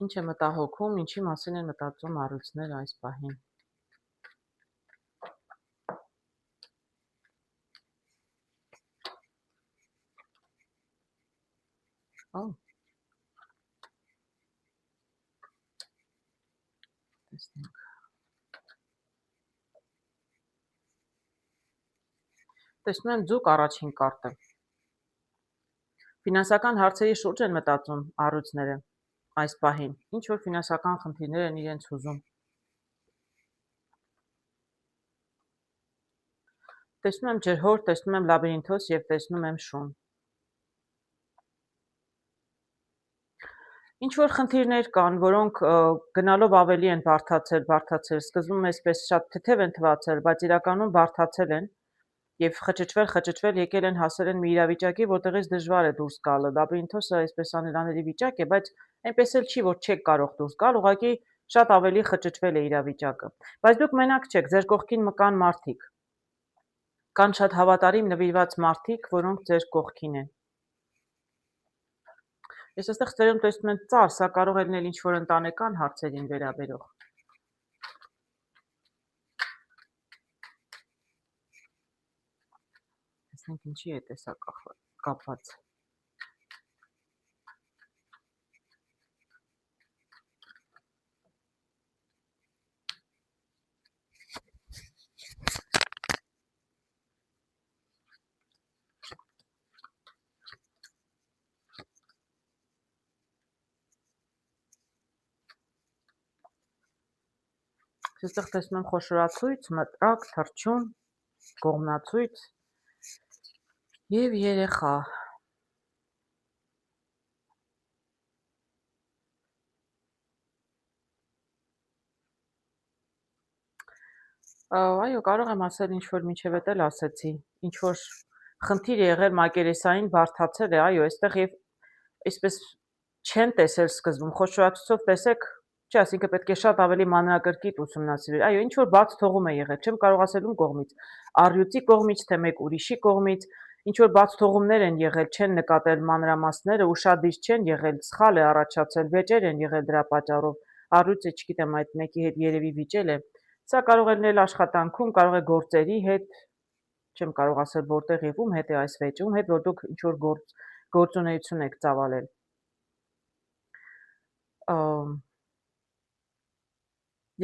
Ինչ է մտահոգում, ինչի մասին են մտածում առույցները այս պահին։ Տեսնենք։ Տեսնում եմ ձուկ առաջին կարտը։ Ֆինանսական հարցերի շուրջ են մտածում առույցները այս պահին։ Ինչ որ ֆինանսական խնդիրներ են իրենց հուզում։ Տեսնում եմ ջրհոր, տեսնում եմ լաբիրինթոս եւ տեսնում եմ շուն։ Ինչ որ խնդիրներ կան, որոնք գնալով ավելի են բարդացել, սկզբում այսպես շատ թեթև են թվացել, բայց իրականում բարդացել են եւ խճճվել եկել են հասել են մի իրավիճակի, որտեղից դժվար է դուրս գալը։ Լաբիրինթոսը այսպես անելանելի վիճակ է, բայց այնպես էլ չի, որ չեք կարող դուրս գալ, ուղղակի շատ ավելի խճճվել է իրավիճակը։ Բայց դուք մենակ չեք, ձեր կողքին կան մարդիկ։ Կան շատ հավատարիմ նվիրված մարդիկ, որոնք ձեր կողքին են։ Ես այստեղ ստերում տեսնում եմ ծառ, սա կարող է լինել ինչ-որ ընտանեկան հարցերին վերաբերող։ Տեսնենք ինչի հետ է սա կապված։ Այստեղ տեսնում եմ խոշորացույց, մտրակ, թռչուն, կողմնացույց եւ երեխա։ Այո, կարող եմ ասել ինչ-որ մինչև էդ էլ ասեցի, ինչ-որ խնդիր է եղել մակերեսային, բարդացել է, այո, այստեղ եւ այսպես չեն տեսել սկզբում, խոշորացուցով տեսեք, չէ, այսինքն պետք է շատ ավելի մանրակրկիտ ուսումնասիրել։ Այո, ինչ որ բաց թողում է եղել, չեմ կարող ասել ում կողմից, առյուծի կողմից, թե մեկ ուրիշի կողմից, ինչ որ բաց թողումներ են եղել, չեն նկատել մանրամասները, ուշադիր չեն եղել, սխալ է առաջացել, վեճեր են եղել դրա պատճառով, առյուծը, չգիտեմ, այդ մեկի հետ երևի վիճել է։ Սա կարող է լինել աշխատանքում, կարող է գործերի հետ, չեմ կարող ասել որտեղ եւ ում հետ է այս վեճը, ում հետ որ դուք ինչ որ գործունեություն եք ծավալել։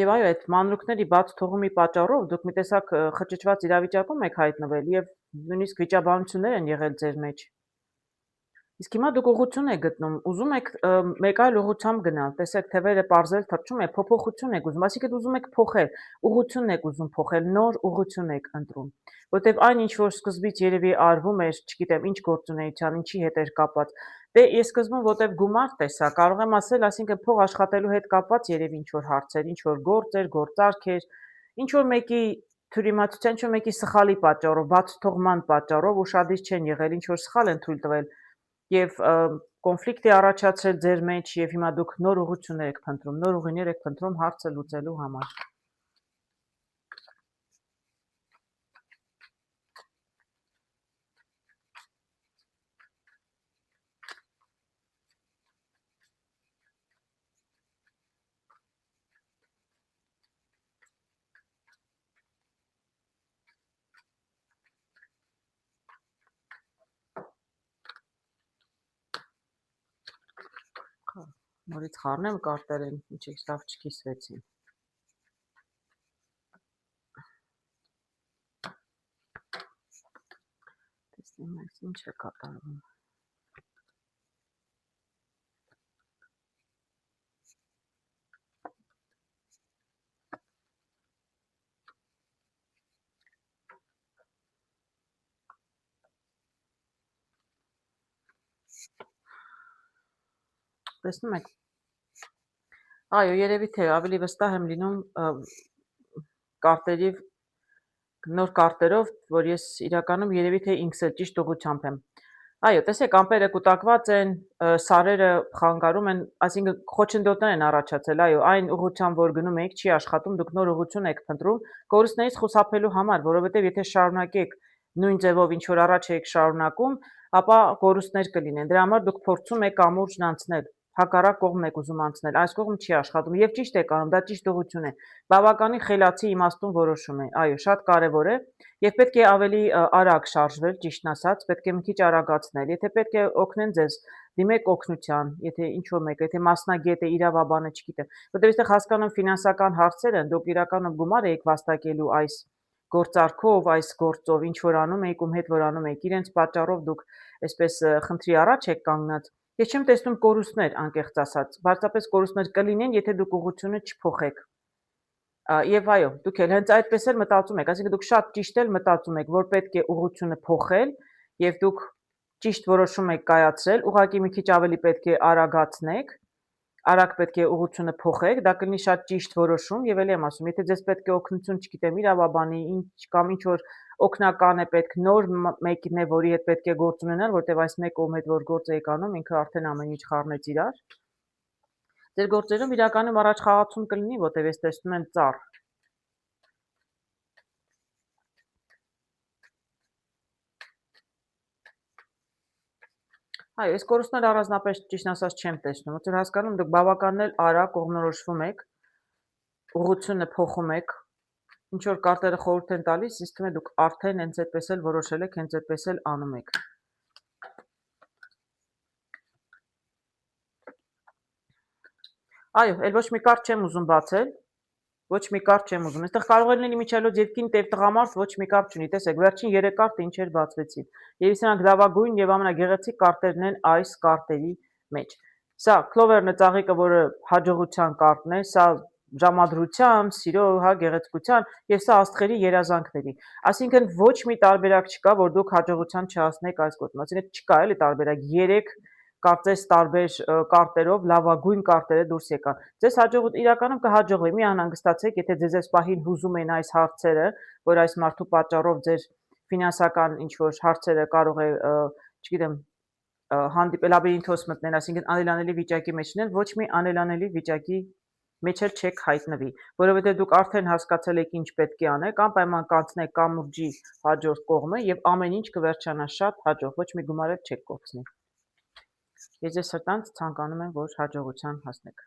Եվ այո, այդ մանրուքների բաց թողումի պատճառով դուք մի տեսակ խճճված իրավիճակում եք հայտնվել եւ նույնիսկ վիճաբանություններ են եղել ձեր մեջ։ Իսկ հիմա դուք ուղղություն եք գտնում, ուզում եք մեկ այլ ուղղությամբ գնալ, տեսեք թևերը պարզել թռչում է, փոփոխություն եք ուզում, այսինքն ուզում եք փոխել, ուղղությունն եք ուզում փոխել, նոր ուղղություն եք ընտրում, որտեվ այն ինչ որ սկզբից երևի արվում էր, չգիտեմ, ինչ գործունեության, ինչի հետ էր կապված, դե ես սկզբում որտեվ գումար տեսա, կարող եմ ասել, այսինքն փող աշխատելու հետ կապված երևի ինչ որ հարցեր, ինչ որ գործեր, գործարք էր, ինչ որ մեկի թյուրիմացության, ինչ որ մեկի սխալի պատճառով, բաց թողման պատճառով ուշադիր չեն եղել, ինչ որ սխալ են թույլ տվել եւ կոնֆլիկտ է առաջացել ձեր մեջ եւ հիմա դուք նոր ուղղություններ եք փնտրում, նոր ուղիներ եք փնտրում հարցը լուծելու համար։ Նորից խառնեմ կարտերը, ինչի լավ չկիսվեցին։ Տեսնեմ այս ինչ է կատարվում։ Տեսնում եք։ Այո, երևի թե ավելի վստահ եմ լինում կարտերի նոր կարտերով, որ ես իրականում երևի թե ինքս էլ ճիշտ ուղղությամբ եմ։ Այո, տեսեք, ամպերը կուտակված են, սարերը խանգարում են, այսինքն խոչընդոտներ են առաջացել, այո, այն ուղղությամբ, որ գնում եք, չի աշխատում, դուք նոր ուղղություն եք փնտրում, կորուստներից խուսափելու համար, որովհետև եթե շարունակեք նույն ձևով ինչ որ առաջ եք շարունակում, ապա կորուստներ կլինեն։ Դրա համար դուք փորձում եք ամուրջն անցնել։ հակառակ կողմն եք ուզում անցնել, այս կողմ չի աշխատում եւ ճիշտ եք անում, դա ճիշտ ուղղություն է։ Բավականին խելացի իմաստուն որոշում է։ Այո, շատ կարեւոր է եւ պետք է ավելի արագ շարժվել, ճիշտն ասած, պետք է մի քիչ արագացնել։ Եթե պետք է օգնեն ձեզ, դիմեք օգնության, եթե ինչ-որ մեկը, եթե մասնագետ է, իրավաբան է, չգիտեմ, որտեղ այստեղ հասկանում ֆինանսական հարցեր են, դուք իրականում գումար եք վաստակելու այս գործարքով, այս գործով, ինչ որ անում եք, ում հետ որ անում եք, իրենց պատճառով դուք այսպես խնդրի առաջ եք կանգնած։ Ես չեմ տեսնում կորուստներ, անկեղծ ասած, բացապես կորուստներ կլինեն, եթե դուք ուղղությունը չփոխեք։ Եվ այո, դուք էլ հենց այդպես էլ մտածում եք, այսինքն դուք շատ ճիշտ էլ մտածում եք, որ պետք է ուղղությունը փոխել եւ դուք ճիշտ որոշում եք կայացրել, ուղղակի մի քիչ ավելի պետք է արագացնեք, արագ պետք է ուղղությունը փոխեք, դա կլինի շատ ճիշտ որոշում եւ ելի եմ ասում, եթե ձեզ պետք է օգնություն, չգիտեմ, իրավաբանի, ինչ կամ ինչ որ օգնական է պետք, նոր մեկին է, որի հետ պետք է գործ ունենալ, որտեվ այս մեկը ում հետ որ գործ եք անում, ինքը արդեն ամեն ինչ խառնեց իրար։ Ձեր գործերում իրականում առաջխաղացում կլինի, որտեվ ես տեսնում եմ ծառ։ Այո, այս կորուստները առանձնապես ճիշտ ասած չեմ տեսնում, ոնց որ հասկանում դուք բավականին էլ արագ կողմնորոշվում եք, ուղղությունը փոխում եք, ինչ որ կարտերը խորհուրդ են տալիս, ինձ թվում է դուք արդեն հենց այդպես էլ որոշել եք, հենց այդպես էլ անում եք։ Այո, այլ ոչ մի կարտ չեմ ուզում բացել, ոչ մի կարտ չեմ ուզում։ Այստեղ կարող է լինել իմիջիալոց եւ կին տեղ տղամարդ ոչ մի կապ չունի։ Տեսեք, վերջին 3 կարտը ինչեր բացվեցին։ Եվ սրանք լավագույն եւ ամենագեղեցիկ կարտերն են այս կարտերի մեջ։ Սա Clover-ը ծաղիկը, որը հաջողության կարտն է, սա ժամադրության, սիրո, հա, գեղեցկության եւ սա աստղերի երազանքների։ Այսինքն ոչ մի տարբերակ չկա, որ դուք հաջողության չհասնեք այս գործում։ Այսինքն չկա էլի տարբերակ 3 կարծես տարբեր կարտերով լավագույն կարտերը դուրս եկան։ Ձեզ իրականում կհաջողվի, մի անհանգստացեք, եթե ձեզ այս պահին հուզում են այս հարցերը, որ այս մարդու պատճառով ձեր ֆինանսական ինչ-որ հարցերը կարող է, չգիտեմ, հանդիպել լաբիրինթոս մտնել, այսինքն անելանելի վիճակի մեջ լինել, ոչ մի անելանելի վիճակի մեջ էլ չեք հայտնվի, որովհետև դուք արդեն հասկացել եք ինչ պետք է անեք, անպայման կանցնեք կամուրջի հաջորդ կողմը եւ ամեն ինչ կվերջանա շատ հաջող, ոչ մի գումար էլ չեք կորցնի։ Ես ձեզ սրտանց ցանկանում եմ, որ հաջողության հասնեք։